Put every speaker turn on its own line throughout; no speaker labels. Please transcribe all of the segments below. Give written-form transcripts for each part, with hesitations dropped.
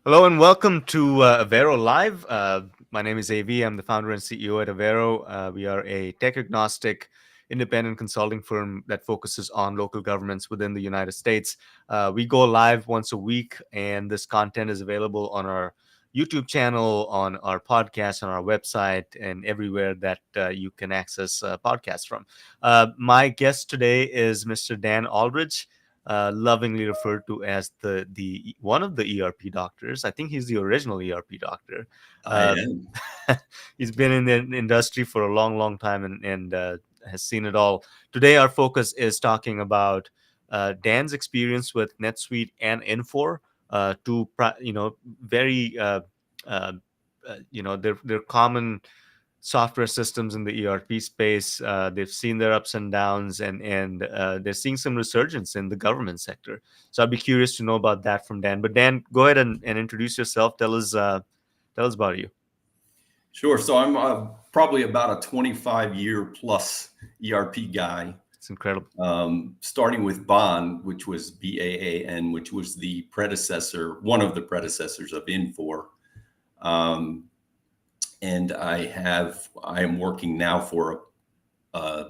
Hello and welcome to Avero Live. My name is AV. I'm the founder and CEO at Avero. We are a tech agnostic independent consulting firm that focuses on local governments within the United States. We go live once a week, and this content is available on our YouTube channel, on our podcast, on our website, and everywhere that you can access podcasts from. My guest today is Mr. Dan Aldridge, lovingly referred to as the one of the ERP doctors. I think he's the original ERP doctor.
I
Uh,
am.
he's been in the industry for a long, long time and has seen it all. Today, our focus is talking about Dan's experience with NetSuite and Infor, very uh, they're common software systems in the ERP space. They've seen their ups and downs, and they're seeing some resurgence in the government sector. So I'd be curious to know about that from Dan. But Dan, go ahead and introduce yourself. Tell us about you.
Sure. So I'm probably about a 25-year plus ERP guy,
It's incredible.
starting with Baan, which was BAAN, which was the predecessor, one of the predecessors of Infor. Um, and I am working now for a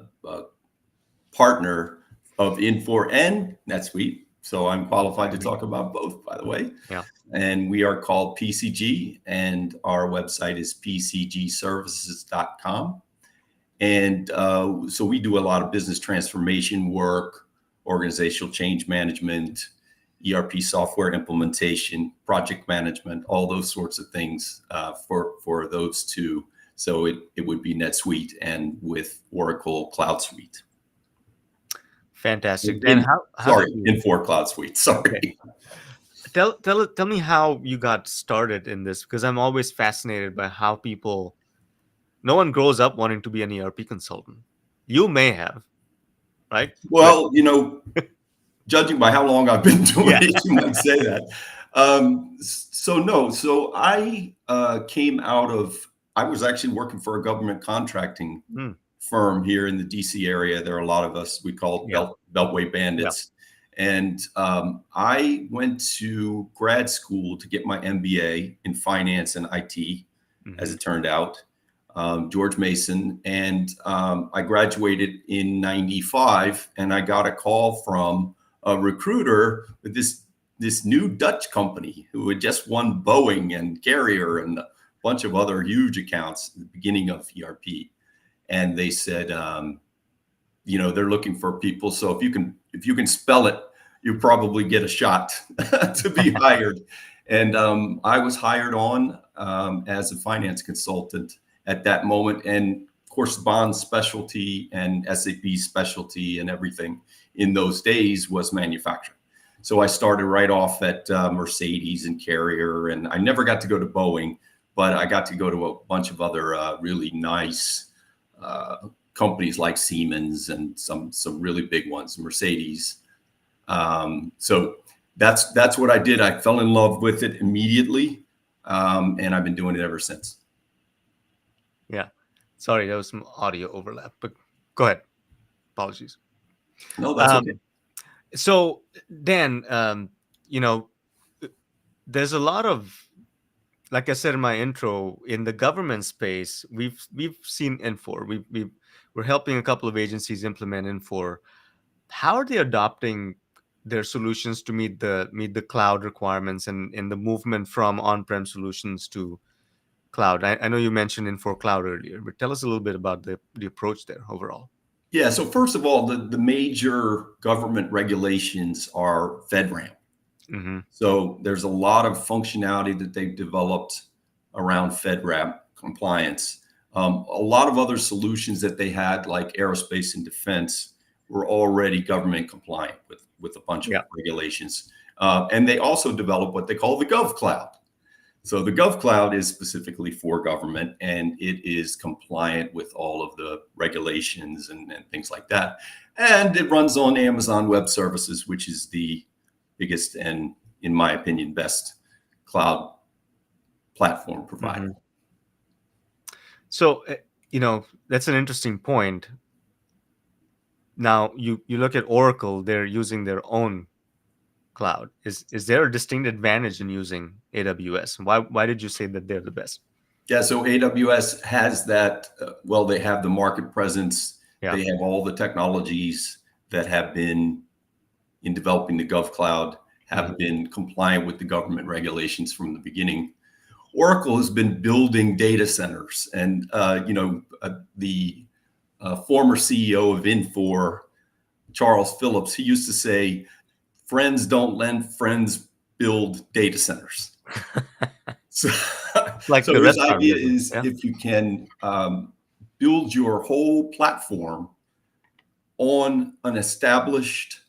partner of Infor and NetSuite. So I'm qualified to talk about both, by the way.
Yeah.
And we are called PCG, and our website is pcgservices.com. And so we do a lot of business transformation work, organizational change management, ERP software implementation, project management, all those sorts of things for those two. So it would be NetSuite and with Oracle Cloud Suite.
Fantastic. Dan, how
Sorry,
did you
Infor Cloud Suite. Sorry.
tell me how you got started in this? Because I'm always fascinated by how people. No one grows up wanting to be an ERP consultant. You may have, right? But
Well, judging by how long I've been doing
yeah.
it, you might say that. So I came out of, I was actually working for a government contracting
Mm,
firm here in the DC area. There are a lot of us, we call it
yeah.
Beltway
Yeah.
bandits. And I went to grad school to get my MBA in finance and IT, as
Mhm.
it turned out, George Mason. And I graduated in 95, and I got a call from a recruiter with this new Dutch company who had just won Boeing and Carrier and a bunch of other huge accounts at the beginning of ERP. And they said, they're looking for people. So if you can spell it, you probably get a shot to be hired. And I was hired on as a finance consultant at that moment. And of course, Bond's specialty and SAP's specialty and everything in those days was manufacturing. So I started right off at Mercedes and Carrier, and I never got to go to Boeing, but I got to go to a bunch of other really nice companies like Siemens and some really big ones, Mercedes. So that's what I did. I fell in love with it immediately, and I've been doing it ever since.
Yeah. Sorry, there was some audio overlap, but go ahead. Apologies.
No, that's okay.
So, Dan, there's a lot of, like I said in my intro, in the government space, we've seen Infor. We're helping a couple of agencies implement Infor. How are they adopting their solutions to meet the cloud requirements and in the movement from on-prem solutions to cloud? I know you mentioned Infor Cloud earlier, but tell us a little bit about the approach there overall.
Yeah. So first of all, the major government regulations are FedRAMP.
Mm-hmm.
So there's a lot of functionality that they've developed around FedRAMP compliance. A lot of other solutions that they had, like aerospace and defense, were already government compliant with a bunch of
Yeah.
regulations. And they also developed what they call the Gov Cloud. So the Gov Cloud is specifically for government, and it is compliant with all of the regulations and things like that. And it runs on Amazon Web Services, which is the biggest and, in my opinion, best cloud platform provider.
Mm-hmm. So, that's an interesting point. Now, you look at Oracle; they're using their own cloud. Is there a distinct advantage in using AWS? Why did you say that they're the best?
Yeah, so AWS has that. Well, they have the market presence.
Yeah.
They have all the technologies that have been in developing the Gov Cloud, have been compliant with the government regulations from the beginning. Oracle has been building data centers, and the former CEO of Infor, Charles Phillips, he used to say, "Friends don't lend, friends build data centers." So,
Like
so
the
his
restaurant
idea
business.
is
Yeah.
if you can build your whole platform on an established,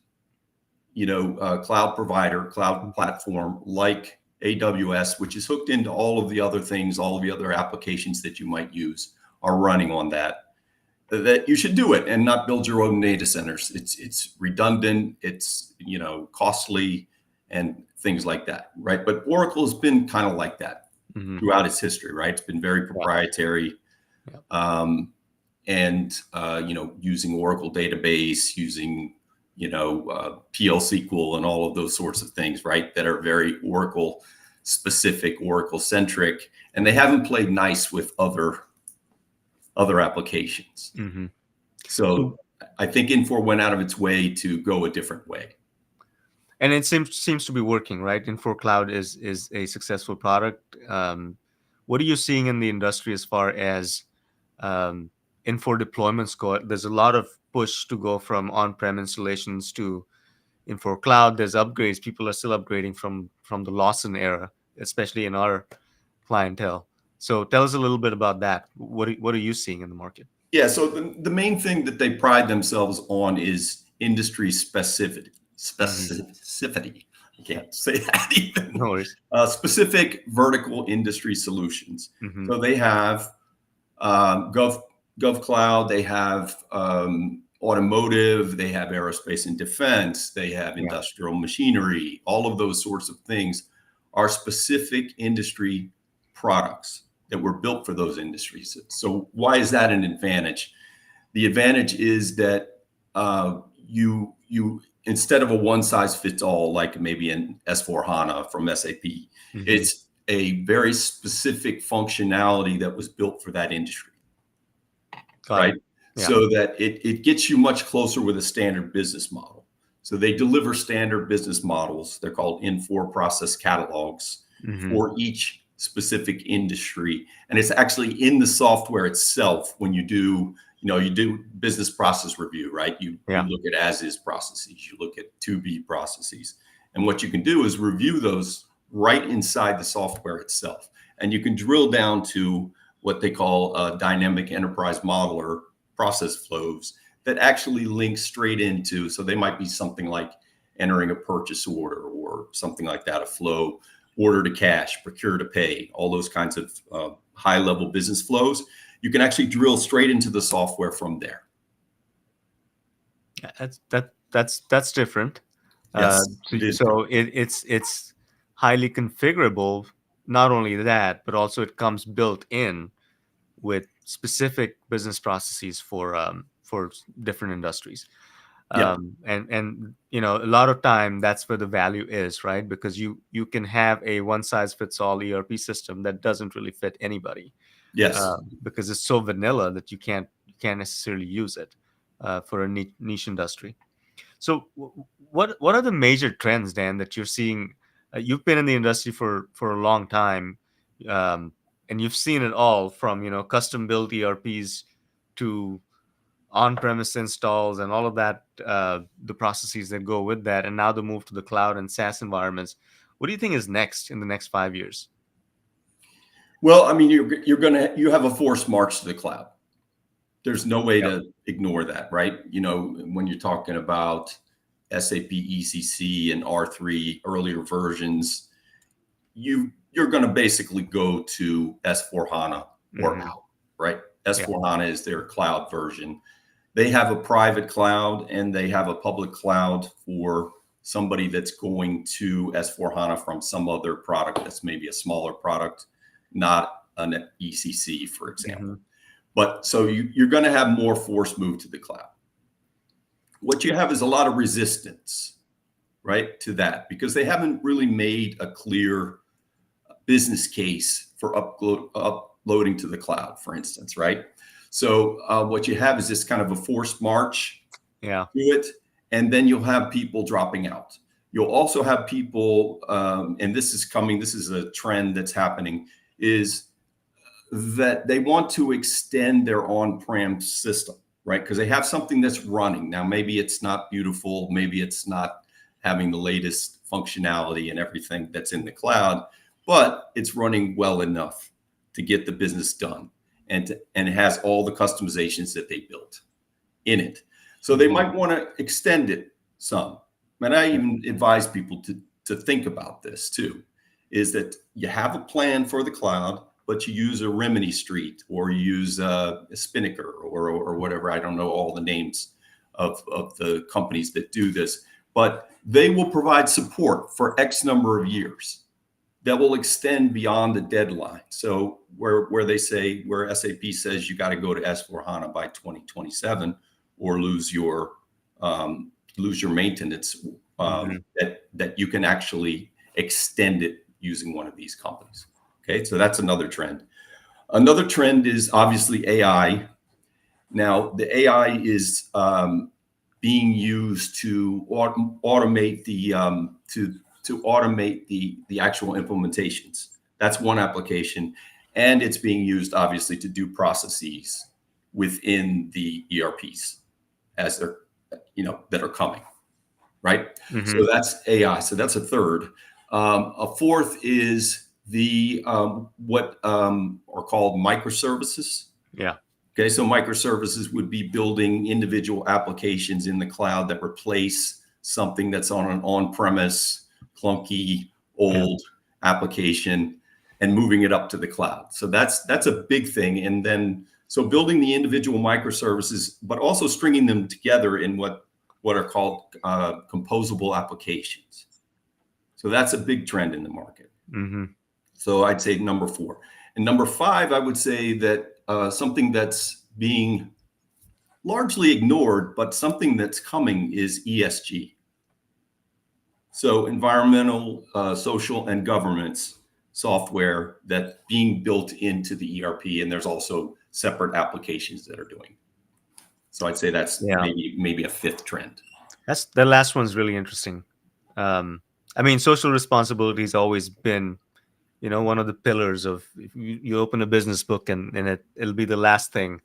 cloud provider, cloud platform like AWS, which is hooked into all of the other things, all of the other applications that you might use are running on that you should do it and not build your own data centers. It's redundant, it's costly, and things like that, right? But Oracle has been kind of like that throughout its history, right? It's been very proprietary, and using Oracle database, using PL SQL and all of those sorts of things, right? That are very Oracle specific, Oracle centric, and they haven't played nice with other applications. So I think Infor went out of its way to go a different way.
And it seems to be working, right? Infor Cloud is a successful product. What are you seeing in the industry as far as Infor deployments go? There's a lot of push to go from on-prem installations to Infor Cloud. There's upgrades. People are still upgrading from the Lawson era, especially in our clientele. So tell us a little bit about that. What are you seeing in the market?
Yeah, so the main thing that they pride themselves on is industry specificity. I can't say that even.
No worries.
Specific vertical industry solutions. So they have Gov Cloud, they have automotive, they have aerospace and defense, they have industrial machinery. All of those sorts of things are specific industry products that were built for those industries. So why is that an advantage? The advantage is that you instead of a one size fits all, like maybe in S/4HANA from SAP, it's a very specific functionality that was built for that industry, right? Yeah. So that it gets you much closer with a standard business model. So they deliver standard business models. They're called Infor process catalogs for each specific industry. And it's actually in the software itself when you do business process review, right? You look at as-is processes, you look at to-be processes. And what you can do is review those right inside the software itself. And you can drill down to what they call a dynamic enterprise modeler process flows that actually link straight into, so they might be something like entering a purchase order or something like that, a flow, order to cash, procure to pay, all those kinds of high-level business flows. You can actually drill straight into the software from there.
That's different.
Yes,
so it's highly configurable. Not only that, but also it comes built in with specific business processes for different industries. And a lot of time that's where the value is, right? Because you can have a one size fits all ERP system that doesn't really fit anybody.
Yes.
Because it's so vanilla that you can't necessarily use it for a niche industry. So what are the major trends, Dan, that you're seeing? You've been in the industry for a long time, and you've seen it all from custom built ERPs to on-premise installs and all of that, the processes that go with that, and now the move to the cloud and SaaS environments. What do you think is next in the next 5 years?
Well, I mean, you have a forced march to the cloud. There's no way to ignore that, right? When you're talking about SAP ECC and R3 earlier versions, you're going to basically go to S/4HANA or out, right? S/4HANA is their cloud version. They have a private cloud and they have a public cloud for somebody that's going to S/4HANA from some other product that's maybe a smaller product, not an ECC, for example. But so you're going to have more forced move to the cloud. What you have is a lot of resistance right, to that, because they haven't really made a clear business case for uploading to the cloud, for instance, right? So what you have is this kind of a forced march
Yeah.
to it, and then you'll have people dropping out. You'll also have people, and this is a trend that's happening, is that they want to extend their on-prem system, right? Because they have something that's running. Now, maybe it's not beautiful, maybe it's not having the latest functionality and everything that's in the cloud, but it's running well enough to get the business done. And it has all the customizations that they built in it. So they might want to extend it some. And I even advise people to think about this too, is that you have a plan for the cloud, but you use a Rimini Street, or you use a Spinnaker, or whatever. I don't know all the names of the companies that do this, but they will provide support for X number of years that will extend beyond the deadline. So where SAP says you got to go to S/4HANA by 2027, or lose your maintenance, that you can actually extend it using one of these companies. Okay, so that's another trend. Another trend is obviously AI. Now, the AI is being used to automate the actual implementations. That's one application, and it's being used obviously to do processes within the ERPs as they're that are coming, right? So that's AI. So that's a third. A fourth is the what are called microservices.
Yeah.
Okay, so microservices would be building individual applications in the cloud that replace something that's on an on-premise, clunky, old application, and moving it up to the cloud. So that's a big thing. And then so building the individual microservices, but also stringing them together in what are called composable applications. So that's a big trend in the market. So I'd say number 4. And number 5, I would say that something that's being largely ignored, but something that's coming, is ESG. So environmental, social, and governance software that's being built into the ERP, and there's also separate applications that are doing. So I'd say that's maybe a 5th trend.
That's the last one's really interesting. I mean, social responsibility has always been, one of the pillars of, if you open a business book and it'll be the last thing.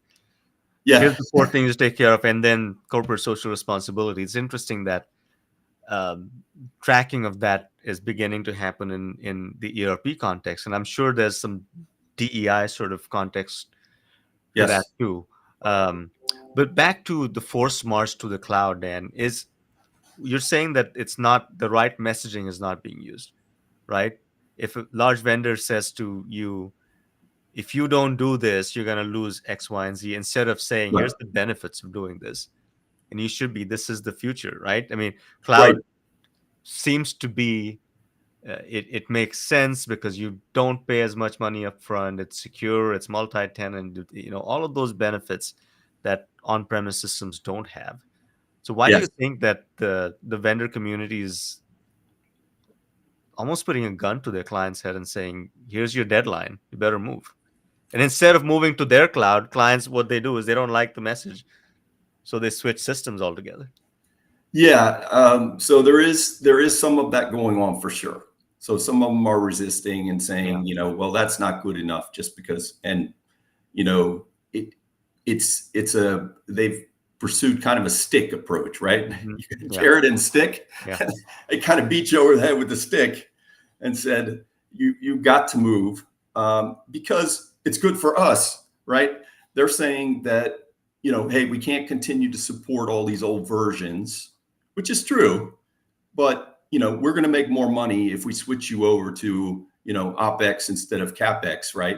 Yeah.
Here's the 4 things to take care of, and then corporate social responsibility. It's interesting that tracking of that is beginning to happen in the ERP context, and I'm sure there's some DEI sort of context to that too. But back to the forced march to the cloud, Dan, you're saying that it's not the right messaging is not being used, right? If a large vendor says to you, if you don't do this, you're going to lose X, Y, and Z, instead of saying, here's the benefits of doing this. And you should be, this is the future, right? I mean, cloud seems to be, it makes sense because you don't pay as much money up front. It's secure, it's multi-tenant, all of those benefits that on-premise systems don't have. So why do you think that the vendor community is almost putting a gun to their client's head and saying, here's your deadline, you better move? And instead of moving to their cloud, clients, what they do is they don't like the message, so they switch systems altogether.
Yeah, so there is some of that going on for sure. So some of them are resisting and saying, well, that's not good enough just because, and they've pursued kind of a stick approach, right? Carrot and stick. They kind of beat you over the head with the stick and said, you got to move because it's good for us, right? They're saying that, hey, we can't continue to support all these old versions, which is true, but we're going to make more money if we switch you over to OpEx instead of CapEx, right?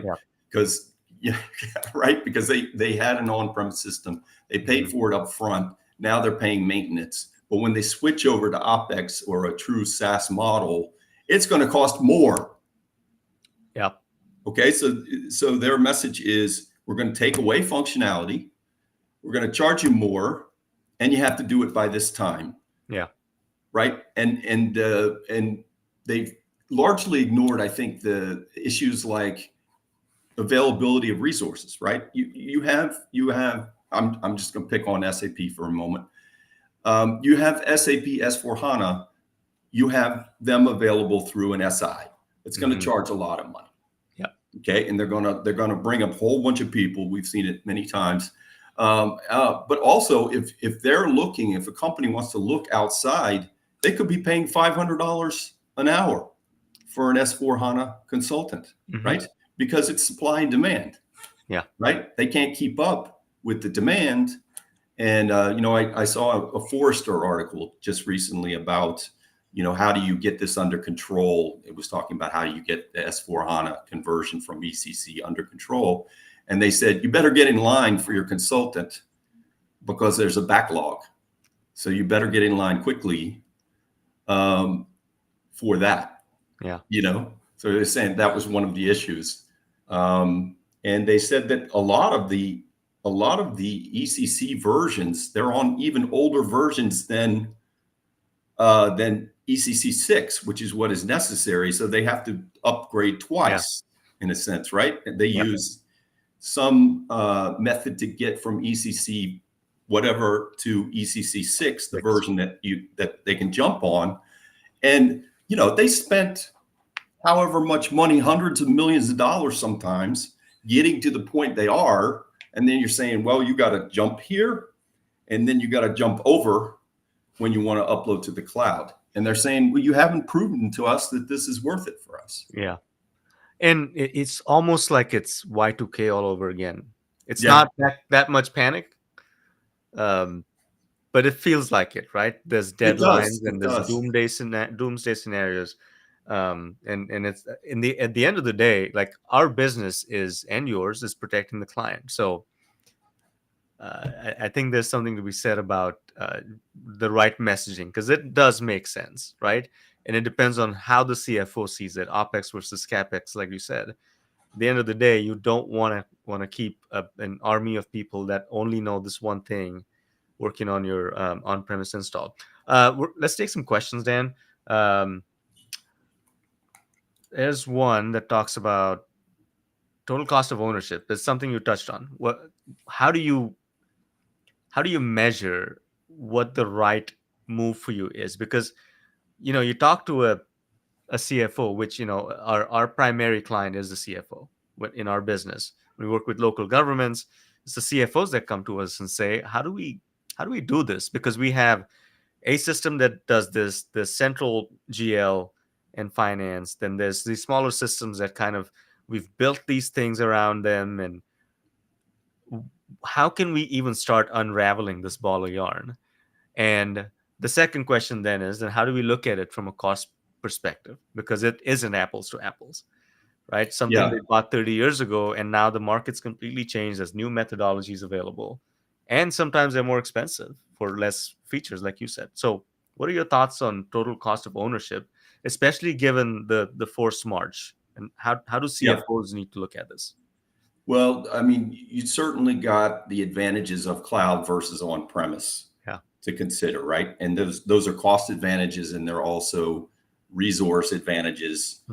Because because they had an on-premise system, they paid for it up front. Now they're paying maintenance, but when they switch over to OpEx or a true SaaS model, it's going to cost more. Okay, so their message is, we're going to take away functionality, we're going to charge you more, and you have to do it by this time. right? And they've largely ignored, I think, the issues like availability of resources, right? You have. I'm just going to pick on SAP for a moment. You have SAP S/4HANA. You have them available through an SI. It's going to charge a lot of money.
Yeah.
Okay, and they're gonna bring up a whole bunch of people. We've seen it many times. But also, if they're looking, if a company wants to look outside, they could be paying $500 an hour for an S/4HANA consultant, right? Because it's supply and demand.
Yeah.
Right. They can't keep up with the demand. And I saw a Forrester article just recently about, how do you get this under control? It was talking about how you get the S/4HANA conversion from ECC under control. And they said, you better get in line for your consultant because there's a backlog. So you better get in line quickly for that.
Yeah.
So they're saying that was one of the issues. And they said that a lot of the ECC versions, they're on even older versions than ECC 6, which is what is necessary. So they have to upgrade twice in a sense, right? They use some method to get from ECC whatever to ECC 6, the version that they can jump on. And, they spent however much money, hundreds of millions of dollars sometimes, getting to the point they are. And then you're saying, well, you got to jump here and then you got to jump over when you want to upload to the cloud. And they're saying, well, you haven't proven to us that this is worth it for us.
Yeah. And it's almost like it's Y2K all over again. It's not that much panic, but it feels like it, right? There's deadlines and there's doomsday scenarios. And it's at the end of the day, like our business is, and yours is, protecting the client. So I think there's something to be said about the right messaging, because it does make sense, right? And it depends on how the CFO sees it, OPEX versus CAPEX, like you said. At the end of the day, you don't want to keep an army of people that only know this one thing working on your on-premise install. Let's take some questions, Dan. There's one that talks about total cost of ownership. It's something you touched on. How do you measure what the right move for you is? Because you talk to a CFO, which our primary client is the CFO. In our business, we work with local governments. It's the CFOs that come to us and say, how do we do this? Because we have a system that does this, the central GL and finance. Then there's these smaller systems that we've built these things around them. And how can we even start unraveling this ball of yarn? And the second question then is, how do we look at it from a cost perspective? Because it isn't apples to apples, right? Something they bought 30 years ago, and now the market's completely changed. There's new methodologies available, and sometimes they're more expensive for less features, like you said. So what are your thoughts on total cost of ownership, especially given the forced march? And how do CFOs need to look at this?
Well, I mean, you certainly got the advantages of cloud versus on-premise to consider, right? And those are cost advantages, and they're also resource advantages.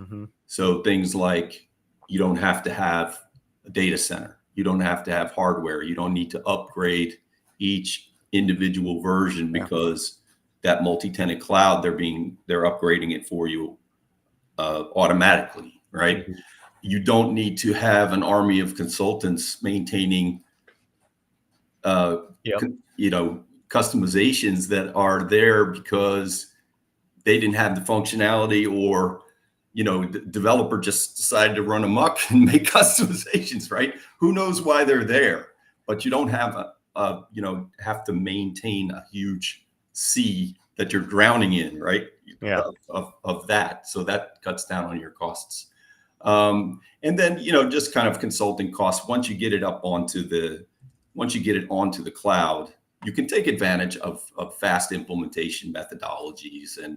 So things like, you don't have to have a data center, you don't have to have hardware, you don't need to upgrade each individual version, because that multi-tenant cloud, they're upgrading it for you automatically, right? You don't need to have an army of consultants maintaining customizations that are there because they didn't have the functionality, or the developer just decided to run amok and make customizations, right? Who knows why they're there? But you don't have have to maintain a huge sea that you're drowning in, right? Of that. So that cuts down on your costs. And then, just kind of consulting costs. Once you get it onto the cloud, you can take advantage of fast implementation methodologies, and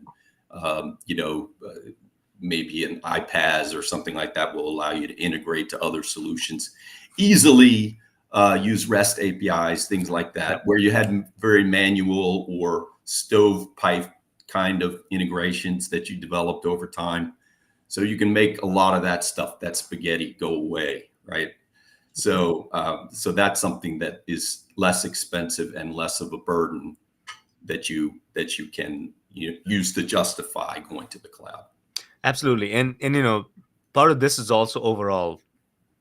maybe an iPaaS or something like that will allow you to integrate to other solutions easily, use REST APIs, things like that, where you had very manual or stovepipe kind of integrations that you developed over time. So you can make a lot of that stuff, that spaghetti, go away, right? So so that's something that is less expensive and less of a burden that you can use to justify going to the cloud.
Absolutely. And part of this is also overall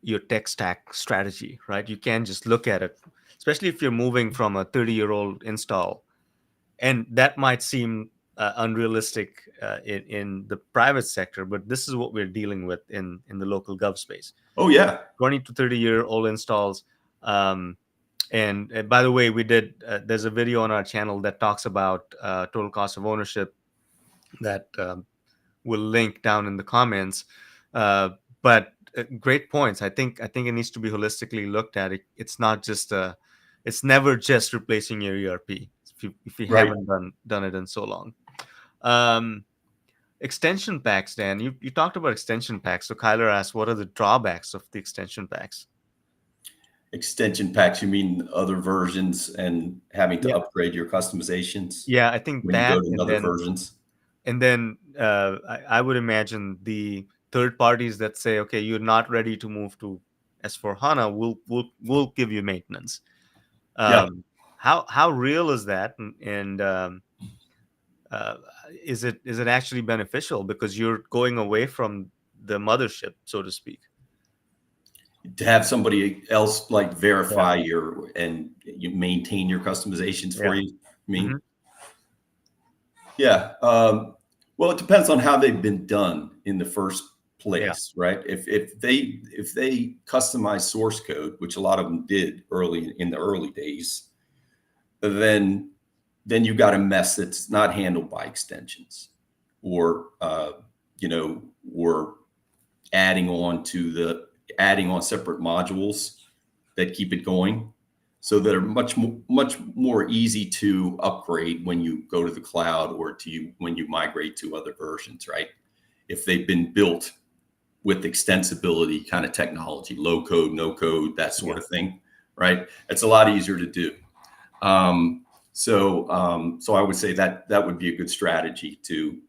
your tech stack strategy, right? You can't just look at it, especially if you're moving from a 30-year-old install, and that might seem unrealistic in the private sector, but this is what we're dealing with in the local gov space.
Oh yeah,
20 to 30-year-old installs. And by the way, we did. There's a video on our channel that talks about total cost of ownership that we'll link down in the comments. But great points. I think it needs to be holistically looked at. It's not just it's never just replacing your ERP if you
right.
haven't done it in so long. Extension packs, Dan. You talked about extension packs. So Kyler asked, what are the drawbacks of the extension packs?
Extension packs, you mean other versions and having to
Yeah.
upgrade your customizations?
Yeah, I think
when
that,
you go to other versions.
And then I would imagine the third parties that say, okay, you're not ready to move to S/4HANA, we'll give you maintenance.
Yeah.
How real is that? And is it actually beneficial because you're going away from the mothership, so to speak?
To have somebody else like verify and you maintain your customizations for you. I mean, yeah. Well, it depends on how they've been done in the first place, right? If they customize source code, which a lot of them did in the early days, then you got a mess that's not handled by extensions, or or adding on separate modules that keep it going, so that are much more easy to upgrade when you go to the cloud or when you migrate to other versions, right? If they've been built with extensibility kind of technology, low code, no code, that sort of thing, right? It's a lot easier to do. So I would say that would be a good strategy to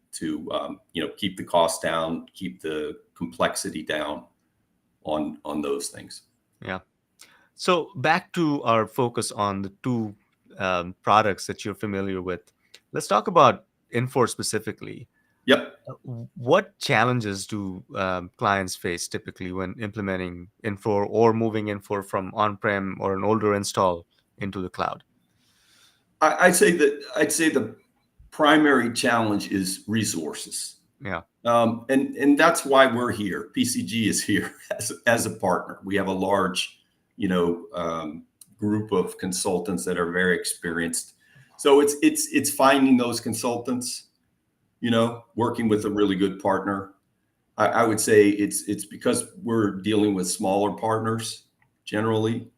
keep the cost down, keep the complexity down on those things.
Yeah. So back to our focus on the two products that you're familiar with. Let's talk about Infor specifically.
Yep.
What challenges do clients face typically when implementing Infor or moving Infor from on-prem or an older install into the cloud?
I'd say the primary challenge is resources.
Yeah.
And that's why we're here. PCG is here as a partner. We have a large, group of consultants that are very experienced. So it's finding those consultants, working with a really good partner. I would say it's because we're dealing with smaller partners generally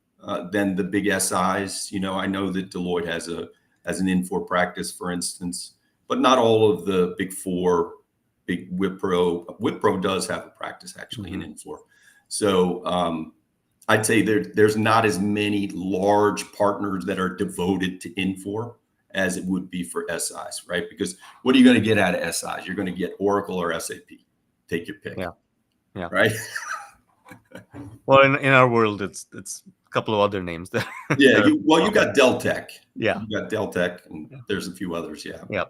than the big SIs. I know that Deloitte has an Infor practice, for instance, but not all of the big four. Big Wipro does have a practice actually in Infor. So I'd say there's not as many large partners that are devoted to Infor as it would be for SIs, right? Because what are you going to get out of SIs? You're going to get Oracle or SAP. Take your pick.
Yeah.
Right.
Well, in our world, it's a couple of other names there.
Yeah. You got Deltek.
Yeah.
You got Deltek, and there's a few others. Yeah.
Yeah.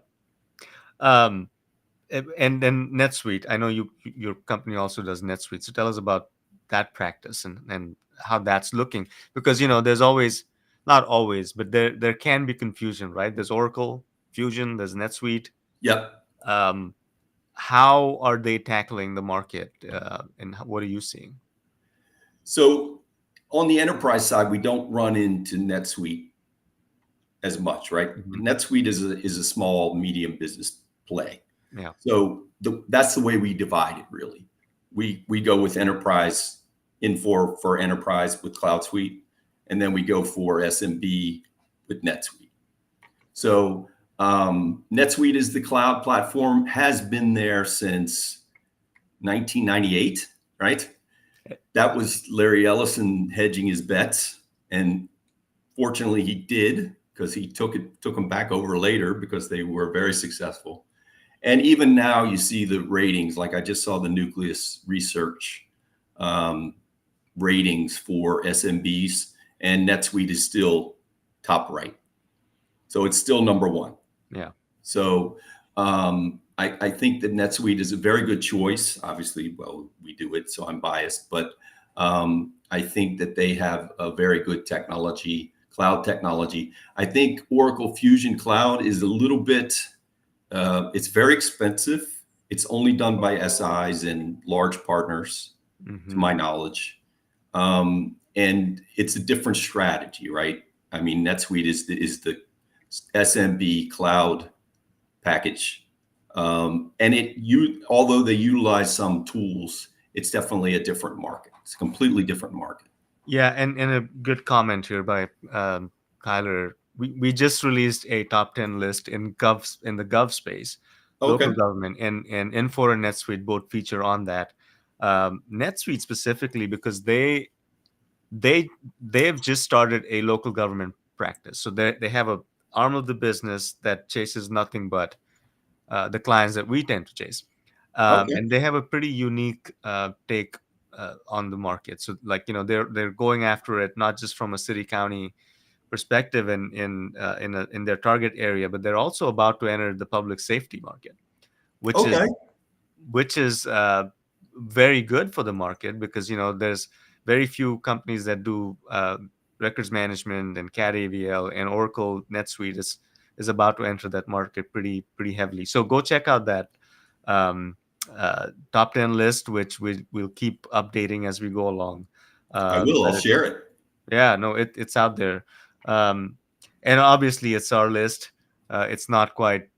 And then NetSuite. I know your company also does NetSuite. So tell us about that practice and how that's looking, because there's always, not always, but there can be confusion, right? There's Oracle Fusion, there's NetSuite.
Yep.
How are they tackling the market, and what are you seeing?
So on the enterprise side, we don't run into NetSuite as much, right? NetSuite is a small, medium business play.
Yeah.
So that's the way we divide it, really. We go with enterprise Infor for enterprise with Cloud Suite, and then we go for SMB with NetSuite. So NetSuite is the cloud platform, has been there since 1998, right? That was Larry Ellison hedging his bets, and fortunately he did, because he took them back over later because they were very successful. And even now you see the ratings, like I just saw the Nucleus Research ratings for SMBs, and NetSuite is still top right. So it's still number one.
Yeah.
So I think that NetSuite is a very good choice. Obviously, well, we do it, so I'm biased, but I think that they have a very good technology, cloud technology. I think Oracle Fusion Cloud is a little bit, it's very expensive. It's only done by SIs and large partners, to my knowledge. And it's a different strategy, right? I mean, NetSuite is the SMB cloud package. And although they utilize some tools, it's definitely a different market. It's a completely different market.
Yeah, and a good comment here by Kyler. We just released a top 10 list in the gov space,
Okay.
local government, and Infor and NetSuite both feature on that. NetSuite specifically because they've just started a local government practice, so they have a arm of the business that chases nothing but the clients that we tend to chase,
Okay.
and they have a pretty unique take on the market. So, like, they're going after it not just from a city county perspective and in their target area, but they're also about to enter the public safety market, which
Okay.
is very good for the market because there's very few companies that do records management and CAD AVL, and Oracle NetSuite is about to enter that market pretty heavily. So go check out that top 10 list, which we'll keep updating as we go along.
I will. I'll share it.
Yeah, no, it's out there, and obviously it's our list. It's not quite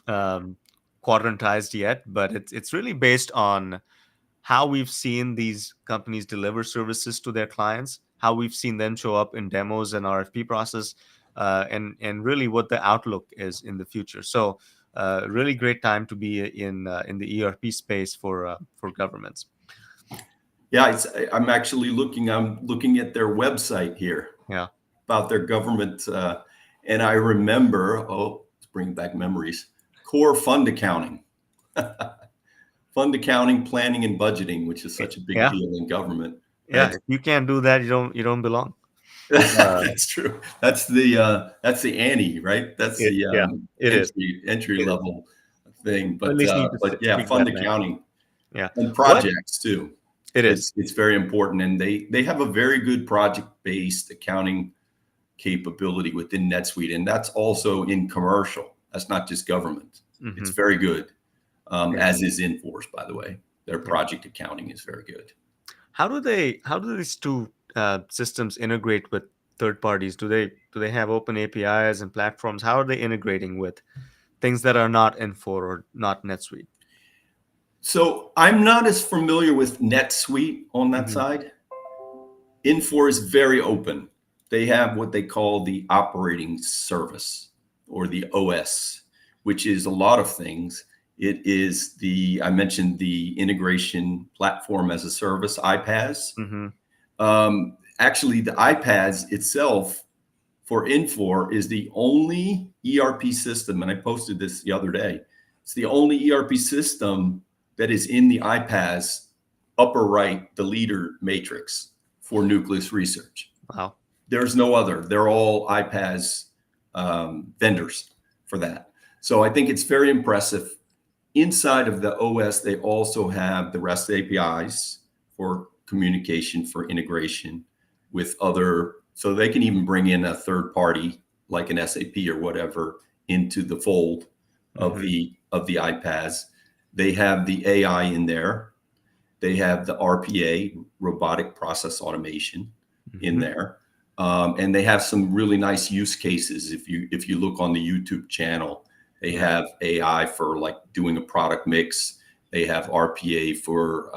quadrantized yet, but it's really based on how we've seen these companies deliver services to their clients, how we've seen them show up in demos and RFP process, and really what the outlook is in the future. So, really great time to be in the ERP space for governments.
Yeah, I'm actually looking. I'm looking at their website here.
Yeah.
About their government, and I remember. Oh, let's bring back memories. Core fund accounting. Fund accounting, planning, and budgeting, which is such a big deal in government.
Yeah, if you can't do that, you don't belong.
That's true. That's the Annie, right? That's the entry level thing. But yeah, fund accounting.
Yeah,
and projects too.
It's
very important, and they have a very good project-based accounting capability within NetSuite, and that's also in commercial. That's not just government. It's very good. As is Infor, by the way. Their project accounting is very good.
How do these two systems integrate with third parties? Do they have open APIs and platforms? How are they integrating with things that are not Infor or not NetSuite?
So I'm not as familiar with NetSuite on that side. Infor is very open. They have what they call the operating service, or the OS, which is a lot of things. It is I mentioned the integration platform as a service, iPaaS. Actually, the iPaaS itself for Infor is the only ERP system, and I posted this the other day. It's the only ERP system that is in the iPaaS upper right, the leader matrix for Nucleus Research.
Wow.
There's no other. They're all iPaaS vendors for that. So I think it's very impressive. Inside of the OS, they also have the REST APIs for communication, for integration with other, so they can even bring in a third party like an SAP or whatever into the fold of the iPaaS. They have the AI in there. They have the RPA, robotic process automation, in there. And they have some really nice use cases. If you look on the YouTube channel, they have AI for like doing a product mix. They have RPA for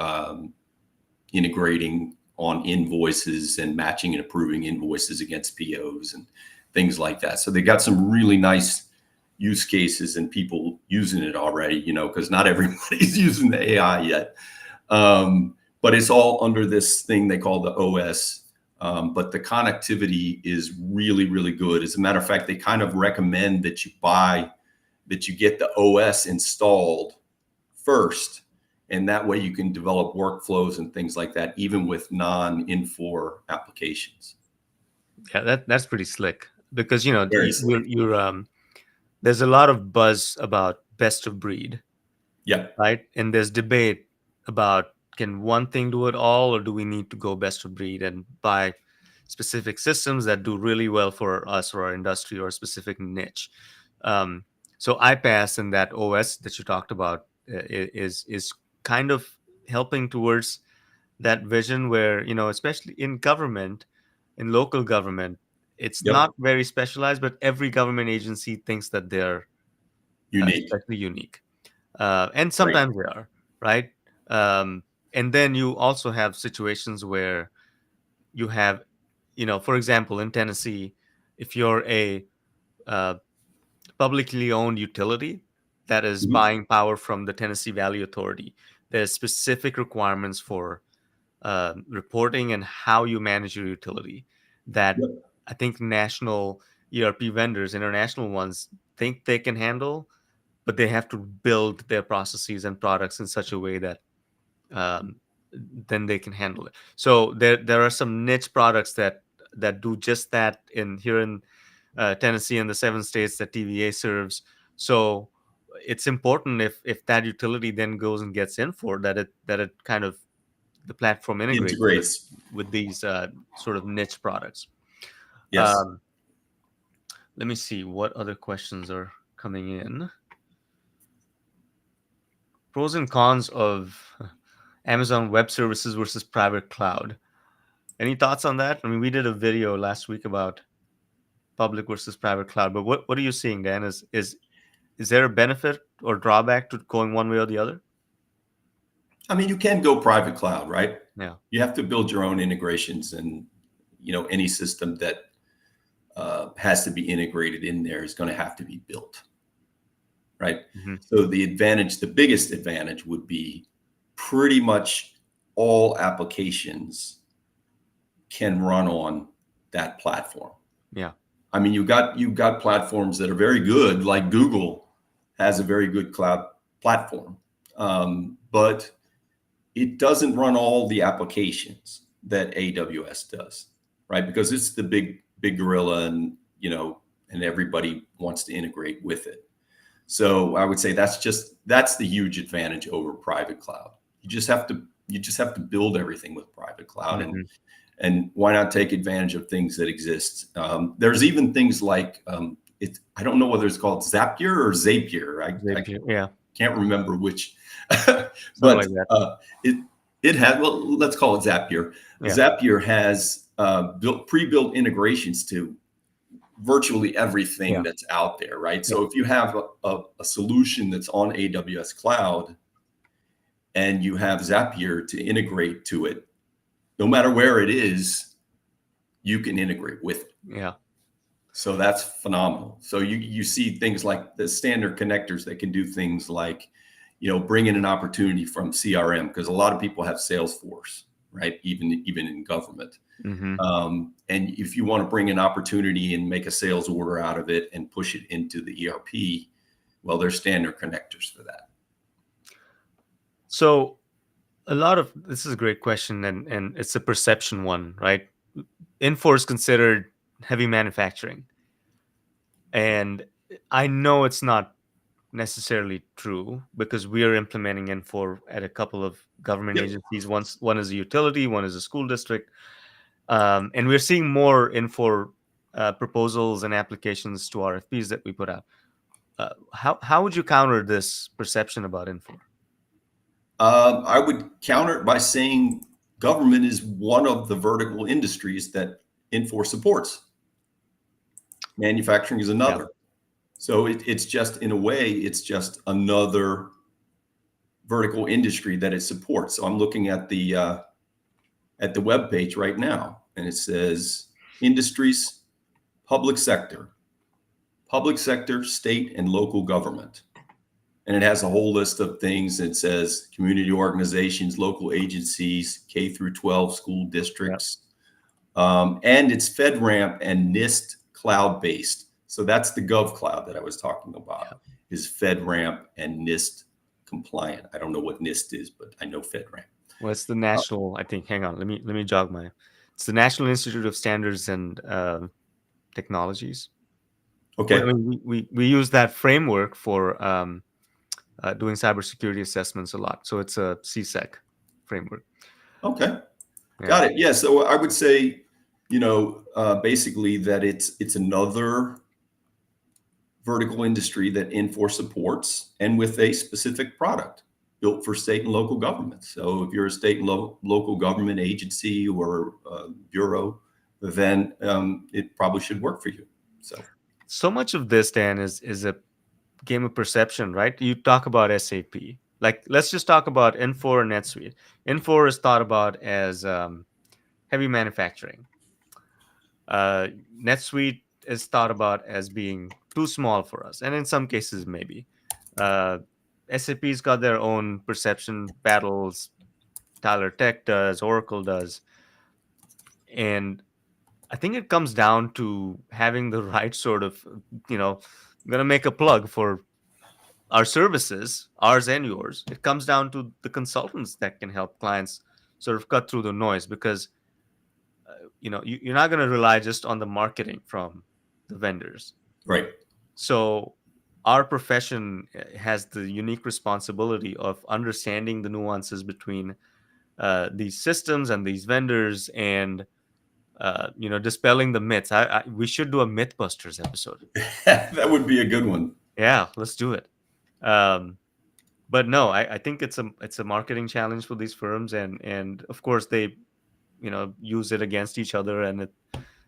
integrating on invoices and matching and approving invoices against POs and things like that. So they got some really nice use cases and people using it already, because not everybody's using the AI yet. But it's all under this thing they call the OS. but the connectivity is really, really good. As a matter of fact, they kind of recommend that you get the OS installed first, and that way you can develop workflows and things like that, even with non-Infor applications.
Yeah, that's pretty slick, because you know
Very slick.
there's a lot of buzz about best of breed,
Yeah,
right? And there's debate about, can one thing do it all, or do we need to go best of breed and buy specific systems that do really well for us or our industry or a specific niche? Um, so iPaaS and that OS that you talked about is kind of helping towards that vision, where, you know, especially in government, in local government, it's
yep,
not very specialized, but every government agency thinks that they're
unique,
especially unique, and
right?
sometimes they are, right? Um, and then you also have situations where you have, you know, for example, in Tennessee, if you're a uh, publicly owned utility that is
Mhm.
buying power from the Tennessee Valley Authority, there's specific requirements for reporting and how you manage your utility that
Yep.
I think national ERP vendors, international ones, think they can handle, but they have to build their processes and products in such a way that um, then they can handle it. So there are some niche products that do just that in here in Tennessee and the 7 states that TVA serves. So it's important, if that utility then goes and gets Infor, that it kind of, the platform integrates
Integrates.
with these sort of niche products.
Yes.
Um, let me see what other questions are coming in. Pros and cons of Amazon Web Services versus private cloud. Any thoughts on that? I mean, we did a video last week about public versus private cloud, but what are you seeing, Dan? Is there a benefit or drawback to going one way or the other?
I mean, you can go private cloud, right?
Yeah.
You have to build your own integrations, and any system that has to be integrated in there is going to have to be built, right?
Hmm.
So the biggest advantage would be pretty much all applications can run on that platform.
Yeah.
I mean, you've got platforms that are very good, like Google has a very good cloud platform, but it doesn't run all the applications that AWS does, right? Because it's the big gorilla, and and everybody wants to integrate with it. So I would say that's the huge advantage over private cloud. You just have to build everything with private cloud,
Hmm.
and why not take advantage of things that exist? There's even things like I don't know whether it's called Zapier or Zapier. I
Yeah.
can't remember which,
Something
but
like that.
it had, well, let's call it Zapier.
Yeah.
Zapier has pre-built integrations to virtually everything
Yeah.
that's out there, right?
Yeah.
So if you have a solution that's on AWS cloud and you have Zapier to integrate to it, no matter where it is, you can integrate with it.
Yeah.
So that's phenomenal. So you see things like the standard connectors that can do things like, bring in an opportunity from CRM, because a lot of people have Salesforce, right? Even in government.
Hmm.
And if you want to bring an opportunity and make a sales order out of it and push it into the ERP, well, there's standard connectors for that.
So this is a great question, and it's a perception one, right? Infor is considered heavy manufacturing, and I know it's not necessarily true, because we are implementing Infor at a couple of government
Yep.
agencies. One is a utility, one is a school district, and we're seeing more Infor proposals and applications to RFPs that we put out. How would you counter this perception about Infor?
I would counter it by saying government is one of the vertical industries that Infor supports. Manufacturing is another.
Yeah.
So it's just, in a way, it's just another vertical industry that it supports. So I'm looking at the web page right now, and it says industries, public sector, state and local government. And it has a whole list of things. It says community organizations, local agencies, K through 12 school districts, And it's FedRAMP and NIST cloud-based. So that's the Gov Cloud that I was talking about, is FedRAMP and NIST compliant. I don't know what NIST is, but I know FedRAMP.
Well, it's the national, I think, hang on, let me jog my, it's the National Institute of Standards and Technologies.
Okay.
I mean, we use that framework for doing cybersecurity assessments a lot. So it's a CSEC framework.
Okay.
Yeah.
Got it. Yeah. So I would say, basically that it's another vertical industry that Infor supports, and with a specific product built for state and local governments. So if you're a state and local government agency or bureau, then it probably should work for you.
So much of this, Dan, is a game of perception, right? You talk about SAP. Like, let's just talk about Infor and NetSuite. Infor is thought about as heavy manufacturing. NetSuite is thought about as being too small for us, and in some cases, maybe. SAP's got their own perception battles. Tyler Tech does, Oracle does, and I think it comes down to having the right sort of, I'm gonna make a plug for our services, ours and yours. It comes down to the consultants that can help clients sort of cut through the noise, because you're not going to rely just on the marketing from the vendors.
Right.
So our profession has the unique responsibility of understanding the nuances between these systems and these vendors, and dispelling the myths. We should do a Mythbusters episode.
That would be a good one.
Yeah, let's do it. But no, I think it's a marketing challenge for these firms, and of course they use it against each other, and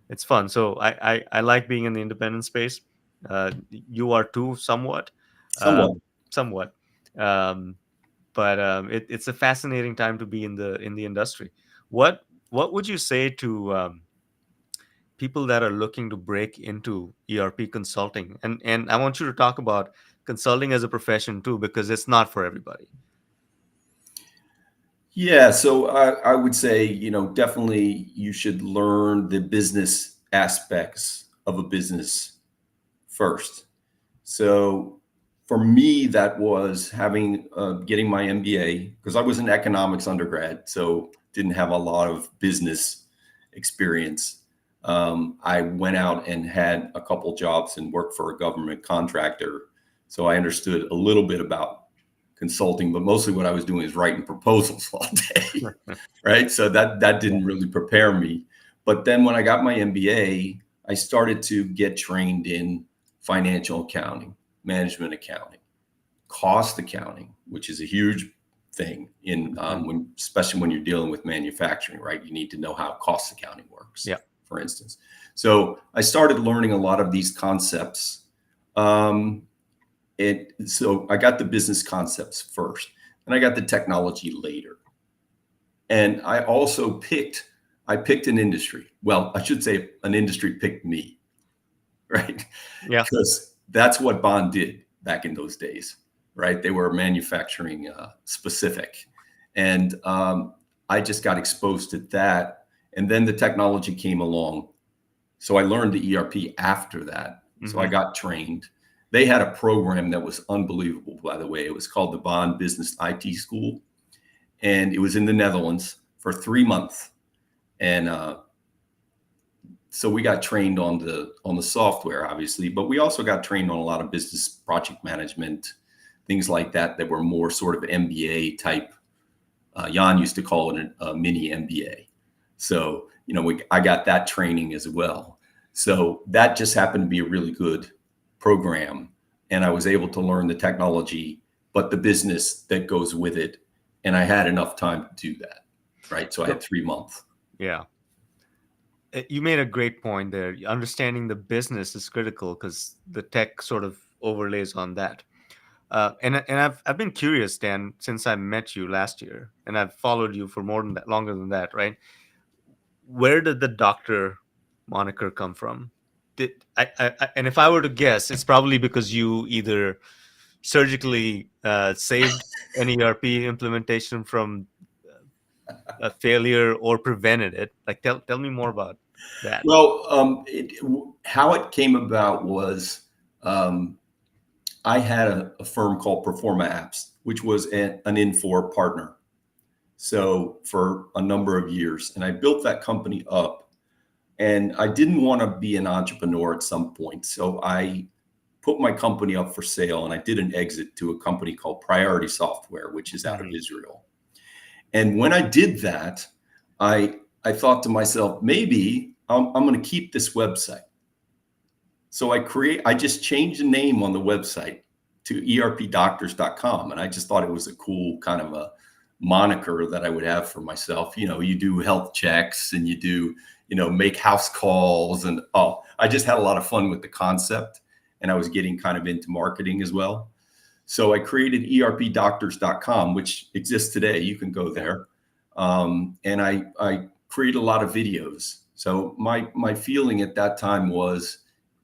it's fun. So I like being in the independent space. You are too, somewhat.
Somewhat.
Somewhat. But it's a fascinating time to be in the industry. What would you say to people that are looking to break into ERP consulting? And I want you to talk about consulting as a profession too, because it's not for everybody.
Yeah, so I would say, definitely you should learn the business aspects of a business first. So for me, that was getting my MBA, because I was an economics undergrad, so didn't have a lot of business experience. I went out and had a couple jobs and worked for a government contractor, so I understood a little bit about consulting, but mostly what I was doing is writing proposals all day, right? So that didn't really prepare me. But then when I got my MBA, I started to get trained in financial accounting, management accounting, cost accounting, which is a huge thing especially when you're dealing with manufacturing, right? You need to know how cost accounting works, for instance. So I started learning a lot of these concepts. So I got the business concepts first, and I got the technology later. And I also picked an industry. Well, I should say an industry picked me, right?
Yeah.
Because that's what Bond did back in those days, right? They were manufacturing specific. And I just got exposed to that. And then the technology came along. So I learned the ERP after that. So I got trained. They had a program that was unbelievable, by the way. It was called the Bond Business IT School, and it was in the Netherlands for 3 months. And so we got trained on the software, obviously, but we also got trained on a lot of business project management, things like that were more sort of MBA type. Jan used to call it a mini MBA. So, I got that training as well. So that just happened to be a really good program, and I was able to learn the technology, but the business that goes with it. And I had enough time to do that, right? So I had 3 months.
Yeah. You made a great point there. Understanding the business is critical, because the tech sort of overlays on that. And I've been curious, Dan, since I met you last year, and I've followed you for longer than that, right? Where did the doctor moniker come from? And if I were to guess, it's probably because you either surgically saved an ERP implementation from a failure or prevented it? Like, tell me more about that.
Well, how it came about was I had a firm called Performa Apps, which was an Infor partner. So for a number of years, and I built that company up. And I didn't want to be an entrepreneur at some point, so I put my company up for sale, and I did an exit to a company called Priority Software, which is out of Israel. And when I did that, I thought to myself, maybe I'm going to keep this website. So I just changed the name on the website to erpdoctors.com. And I just thought it was a cool kind of a moniker that I would have for myself. You know, you do health checks and you do, make house calls. And I just had a lot of fun with the concept. And I was getting kind of into marketing as well. So I created erpdoctors.com, which exists today. You can go there. And I create a lot of videos. So my feeling at that time was,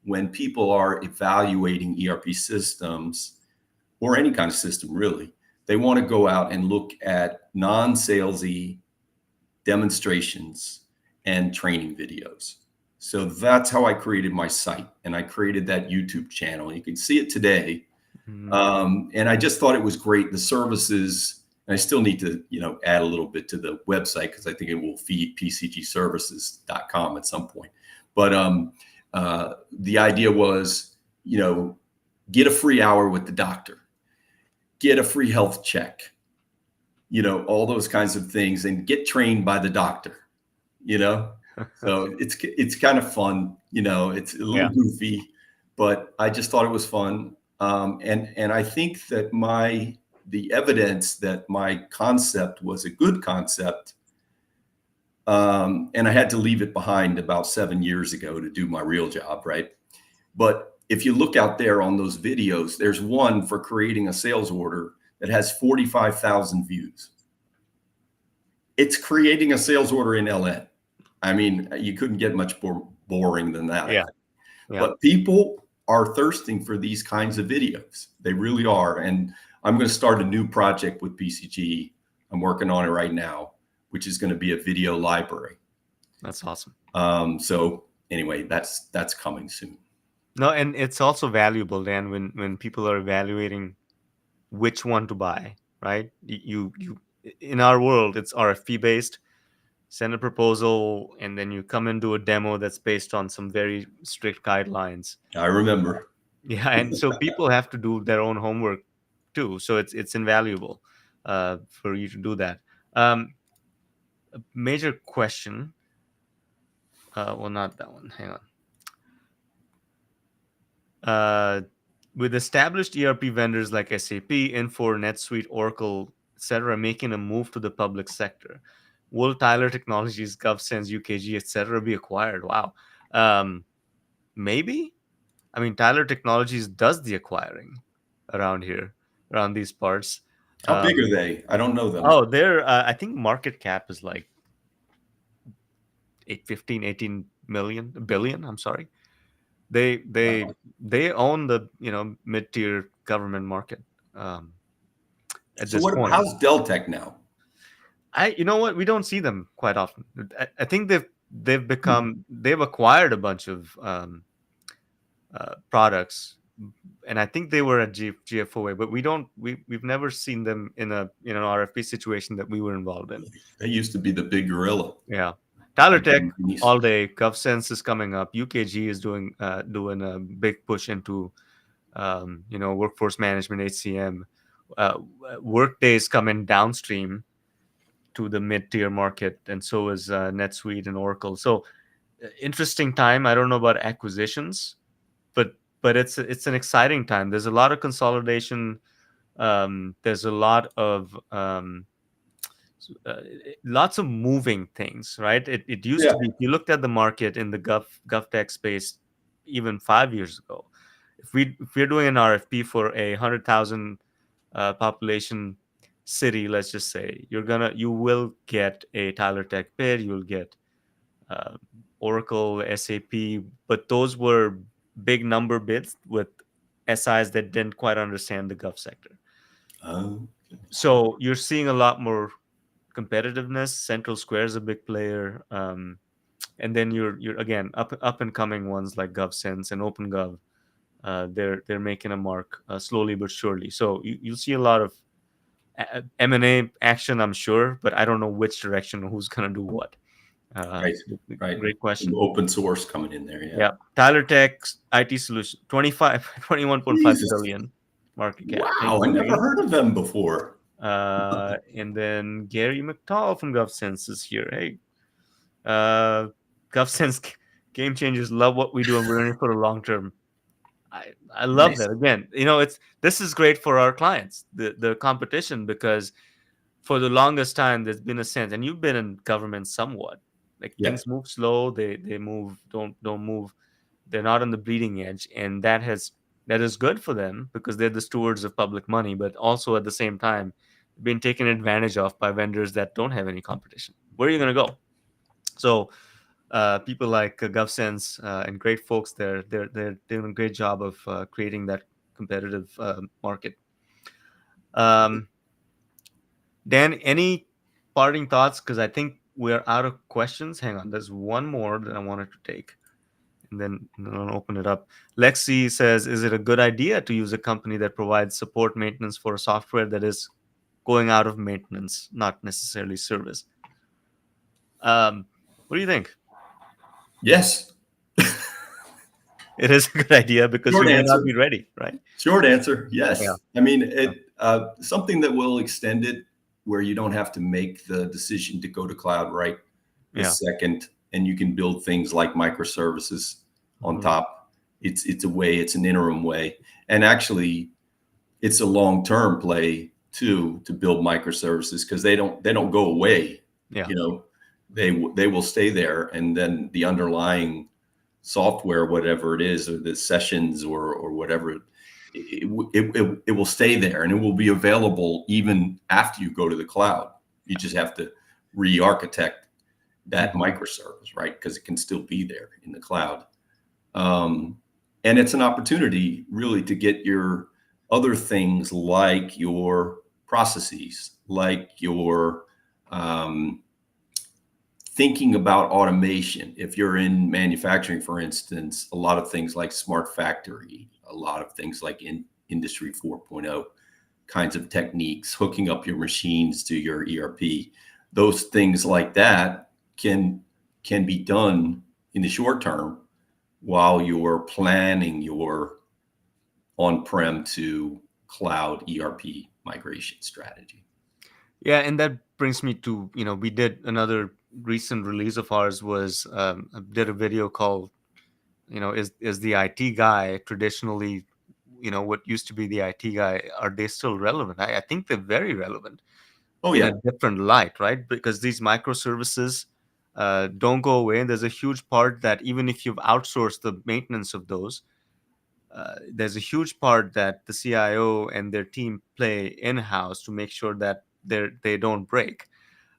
when people are evaluating ERP systems or any kind of system, really, they want to go out and look at non-salesy demonstrations and training videos. So that's how I created my site, and I created that YouTube channel. You can see it today. And I just thought it was great. The services, and I still need to, add a little bit to the website because I think it will feed pcgservices.com at some point. But the idea was, get a free hour with the doctor, get a free health check, all those kinds of things, and get trained by the doctor, So it's kind of fun, it's a little goofy, but I just thought it was fun. And I think that the evidence that my concept was a good concept, and I had to leave it behind about 7 years ago to do my real job, right? But if you look out there on those videos, there's one for creating a sales order that has 45,000 views. It's creating a sales order in LN. I mean, you couldn't get much more boring than that.
Yeah.
But people are thirsting for these kinds of videos. They really are. And I'm going to start a new project with PCG. I'm working on it right now, which is going to be a video library.
That's awesome.
So anyway, that's coming soon.
No, and it's also valuable, Dan, when people are evaluating which one to buy, right? You in our world, it's RFP based. Send a proposal, and then you come and do a demo that's based on some very strict guidelines.
I remember.
Yeah, and so people have to do their own homework too. So it's invaluable for you to do that. A major question. Well, not that one. Hang on. With established ERP vendors like SAP, Infor, NetSuite, Oracle, etc., making a move to the public sector, will Tyler Technologies, GovSense, UKG, etc., be acquired? Wow. Maybe. I mean, Tyler Technologies does the acquiring around here, around these parts.
How big are they? I don't know them.
Oh, they're, I think market cap is like 18 billion. I'm sorry. They own the mid-tier government market at this point.
How's Deltek now?
You know what, we don't see them quite often. I think they've acquired a bunch of products, and I think they were at GFOA, but we've never seen them in an RFP situation that we were involved in.
They used to be the big gorilla.
Yeah. Tyler Tech all day. GovSense is coming up. UKG is doing a big push into workforce management, HCM. Workday is coming downstream to the mid-tier market, and so is NetSuite and Oracle. So interesting time. I don't know about acquisitions, but it's an exciting time. There's a lot of consolidation. There's a lot of lots of moving things, right? It used to be, if you looked at the market in the GovTech space even 5 years ago, if we're doing an RFP for a 100,000 population city, let's just say, you will get a Tyler Tech bid, you will get Oracle, SAP, but those were big number bids with SIs that didn't quite understand the gov sector.
Okay.
So you're seeing a lot more competitiveness, Central Square is a big player. And then you're again up and coming ones like GovSense and OpenGov. They're making a mark slowly but surely. So you'll see a lot of M&A action, I'm sure, but I don't know which direction or who's gonna do what.
Right. Right.
Great question.
Open source coming in there.
Yeah. Tyler Tech's IT solution, 21.5
Jesus.
billion market cap. Thank
Wow. I
you,
never
Gary.
heard of them before.
And then Gary McTall from GovSense is here. Hey, GovSense game changers love what we do, and we're in it for the long term. I love
Nice.
that. Again, this is great for our clients, the competition, because for the longest time there's been a sense, and you've been in government somewhat, like
Yeah.
things move slow, they move, don't move, they're not on the bleeding edge, and that is good for them because they're the stewards of public money, but also at the same time being taken advantage of by vendors that don't have any competition. Where are you going to go? So people like GovSense and great folks there, they're doing a great job of creating that competitive market. Dan, any parting thoughts? Because I think we're out of questions. Hang on, there's one more that I wanted to take, and then I'll open it up. Lexi says, "Is it a good idea to use a company that provides support maintenance for a software that is going out of maintenance, not necessarily service?" What do you think?
Yes.
It is a good idea because
Short
you may
answer.
not be ready, right?
Short answer. Yes.
Yeah.
I mean, something that will extend it where you don't have to make the decision to go to cloud right this second, and you can build things like microservices on top. It's an interim way, and actually, it's a long-term play too to build microservices because they don't go away.
Yeah.
You know, they will stay there, and then the underlying software, whatever it is, or the sessions or whatever, it will stay there, and it will be available even after you go to the cloud. You just have to re-architect that microservice, right? Because it can still be there in the cloud. And it's an opportunity really to get your other things like your processes, like your thinking about automation. If you're in manufacturing, for instance, a lot of things like smart factory, a lot of things like in industry 4.0 kinds of techniques, hooking up your machines to your ERP, those things like that can be done in the short term while you're planning your on-prem to cloud ERP migration strategy.
Yeah, and that brings me to, we did another recent release of ours was did a video called, is the IT guy traditionally, what used to be the IT guy, are they still relevant? I think they're very relevant.
Oh
in
yeah.
a different light, right? Because these microservices don't go away. And there's a huge part that even if you've outsourced the maintenance of those, there's a huge part that the CIO and their team play in-house to make sure that they don't break,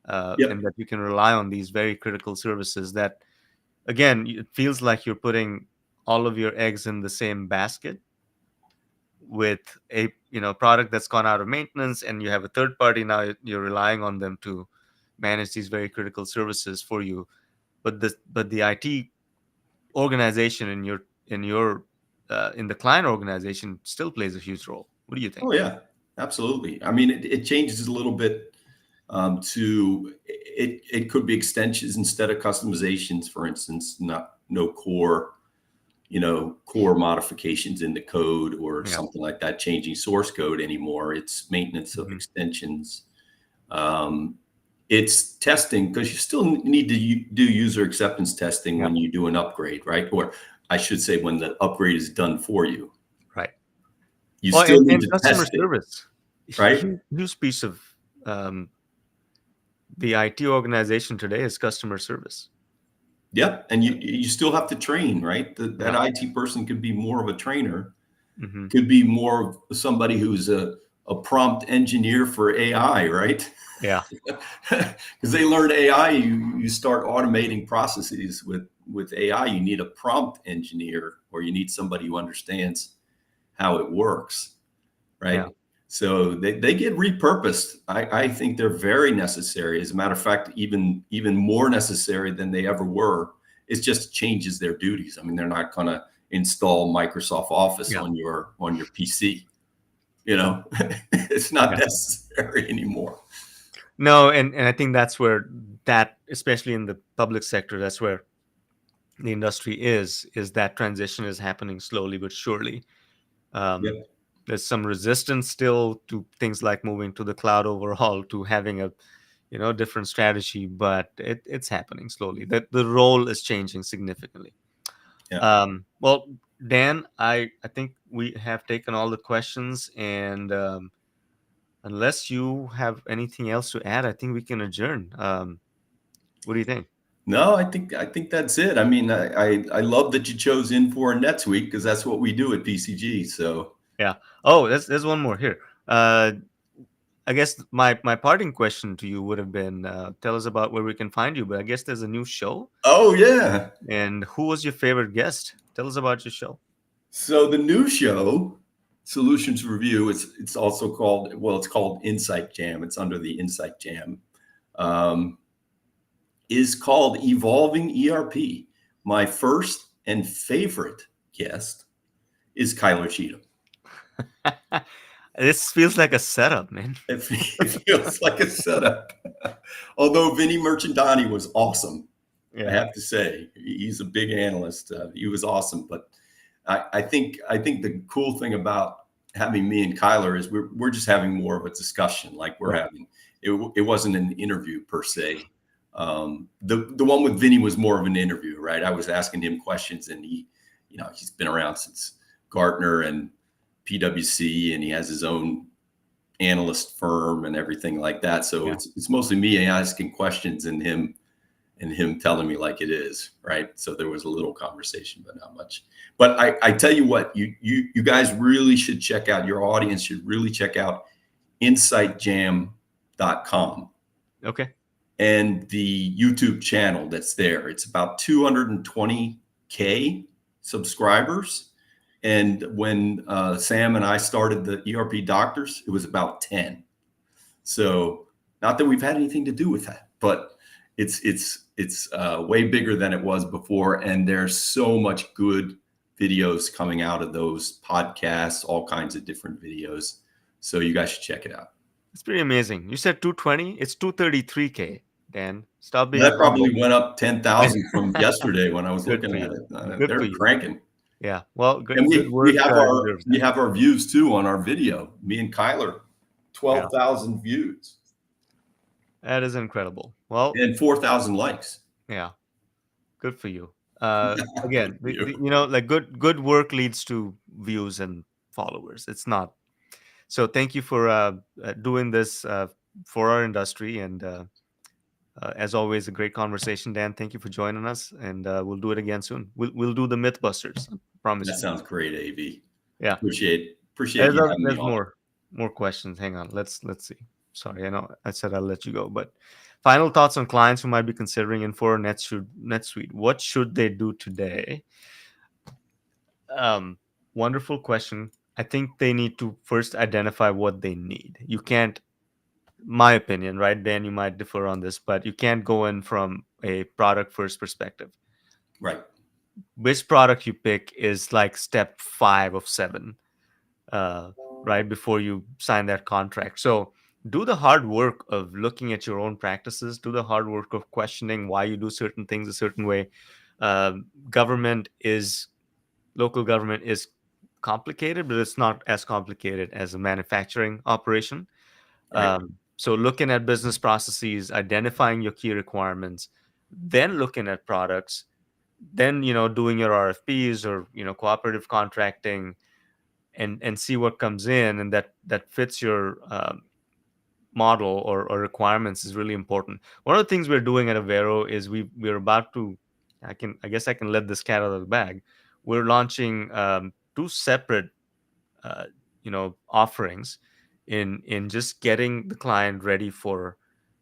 Yep.
and that you can rely on these very critical services that, again, it feels like you're putting all of your eggs in the same basket with a product that's gone out of maintenance, and you have a third party now, you're relying on them to manage these very critical services for you. But the IT organization in the client organization still plays a huge role. What do you think?
Oh yeah, absolutely. I mean, it changes a little bit to it could be extensions instead of customizations, for instance, no core modifications in the code or something like that, changing source code anymore. It's maintenance of extensions. It's testing, because you still need to do user acceptance testing when you do an upgrade, right? Or I should say, when the upgrade is done for you.
Right.
You still need
and
to
customer
test it,
service,
right?
Huge piece of the IT organization today is customer service.
Yep. And you still have to train, right? That IT person could be more of a trainer, could be more of somebody who's a prompt engineer for AI, right?
Yeah.
Because they learn AI, you start automating processes with AI. You need a prompt engineer, or you need somebody who understands how it works, right? So they get repurposed. I think they're very necessary. As a matter of fact, even more necessary than they ever were. It just changes their duties. I mean, they're not going to install Microsoft Office
Yeah.
on your PC. It's not
Yeah.
necessary anymore.
No, and I think that's where that, especially in the public sector, that's where the industry is that transition is happening slowly but surely. Um,
Yep.
there's some resistance still to things like moving to the cloud overall, to having a different strategy, but it's happening slowly. That the role is changing significantly.
Yeah.
Well, Dan, I think we have taken all the questions, and unless you have anything else to add, I think we can adjourn. What do you think?
No, I think that's it. I mean, I love that you chose Infor and NetSuite because that's what we do at PCG. So
Yeah. Oh, there's one more here. I guess my parting question to you would have been, tell us about where we can find you. But I guess there's a new show,
oh yeah.
and who was your favorite guest? Tell us about your show.
So the new show, Solutions Review, it's also called, well, it's called Insight Jam. It's under the Insight Jam. Is called Evolving ERP. My first and favorite guest is Kyler Cheatham.
This feels like a setup, man.
It feels like a setup. Although Vinny Merchandani was awesome, I
Yeah.
have to say. He's a big analyst. He was awesome. But I think the cool thing about having me and Kyler is we're just having more of a discussion like we're
Right.
having. It wasn't an interview per se. The one with Vinny was more of an interview, right? I was asking him questions, and he's been around since Gartner and PwC, and he has his own analyst firm and everything like that. So
Yeah.
it's mostly me asking questions and him telling me like it is, right? So there was a little conversation, but not much. But I tell you what, you guys really should check out, your audience should really check out insightjam.com.
Okay.
And the YouTube channel that's there. It's about 220K subscribers. And when Sam and I started the ERP Doctors, it was about 10. So not that we've had anything to do with that, but it's way bigger than it was before. And there's so much good videos coming out of those podcasts, all kinds of different videos. So you guys should check it out.
It's pretty amazing. You said 220. It's 233K. Dan, stop being
That
humble.
probably went up 10,000 from yesterday when I was
Good
looking
for
at
you.
it.
Good for
They're
you.
cranking.
Yeah. Well,
And
good
we
work. Deserves that.
have our views too on our video. Me and Kyler, 12,000 views
That is incredible. Well,
and 4,000 likes.
yeah. Good for you. Again,
You.
like good work leads to views and followers. It's not. So thank you for doing this for our industry, and as always, a great conversation, Dan. Thank you for joining us, and we'll do it again soon. We'll do the Mythbusters. I promise
That
you.
sounds great, AV.
Yeah.
Appreciate
There's
you having me
there's
on.
more questions. Hang on. Let's see. Sorry, I know I said I'll let you go, but final thoughts on clients who might be considering Infor NetSuite. What should they do today? Wonderful question. I think they need to first identify what they need. You can't, my opinion, right, Dan, you might differ on this, but you can't go in from a product first perspective.
Right.
Which product you pick is like step 5 of 7, right before you sign that contract. So do the hard work of looking at your own practices. Do the hard work of questioning why you do certain things a certain way. Government is Local government is complicated, but it's not as complicated as a manufacturing operation.
Right.
So looking at business processes, identifying your key requirements, then looking at products, then doing your RFPs or cooperative contracting, and see what comes in, and that fits your model or requirements is really important. One of the things we're doing at Avero is we're about to, I guess I can let this cat out of the bag. We're launching 2 separate offerings in just getting the client ready for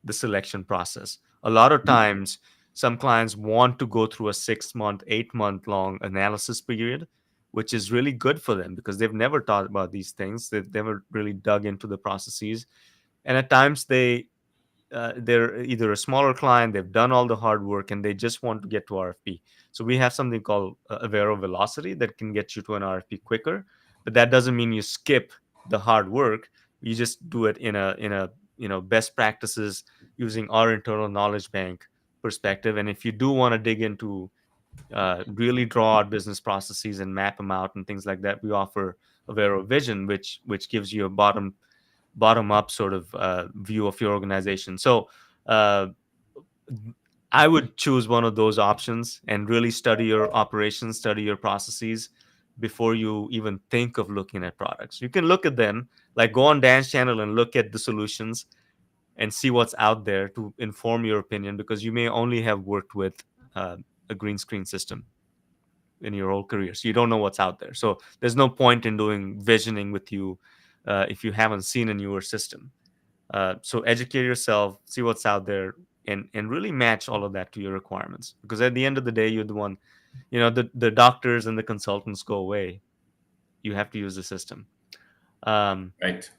the selection process. A lot of times some clients want to go through a 6-month, 8-month long analysis period, which is really good for them because they've never thought about these things. They've never really dug into the processes, and at times they're either a smaller client, they've done all the hard work, and they just want to get to RFP. So we have something called Avero Velocity that can get you to an RFP quicker, but that doesn't mean you skip the hard work. You just do it in a best practices using our internal knowledge bank perspective. And if you do want to dig into really draw out business processes and map them out and things like that, we offer Avero Vision, which gives you a bottom up sort of view of your organization. So uh, I would choose one of those options and really study your operations, study your processes before you even think of looking at products. You can look at them, like go on Dan's channel and look at the solutions and see what's out there to inform your opinion, because you may only have worked with a green screen system in your whole career, so you don't know what's out there. So there's no point in doing visioning with you if you haven't seen a newer system. So educate yourself, see what's out there, and really match all of that to your requirements. Because at the end of the day, you're the one, the doctors and the consultants go away. You have to use the system.
Right.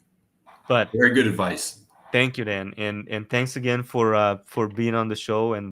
But
Very good advice.
thank you, Dan, and thanks again for being on the show and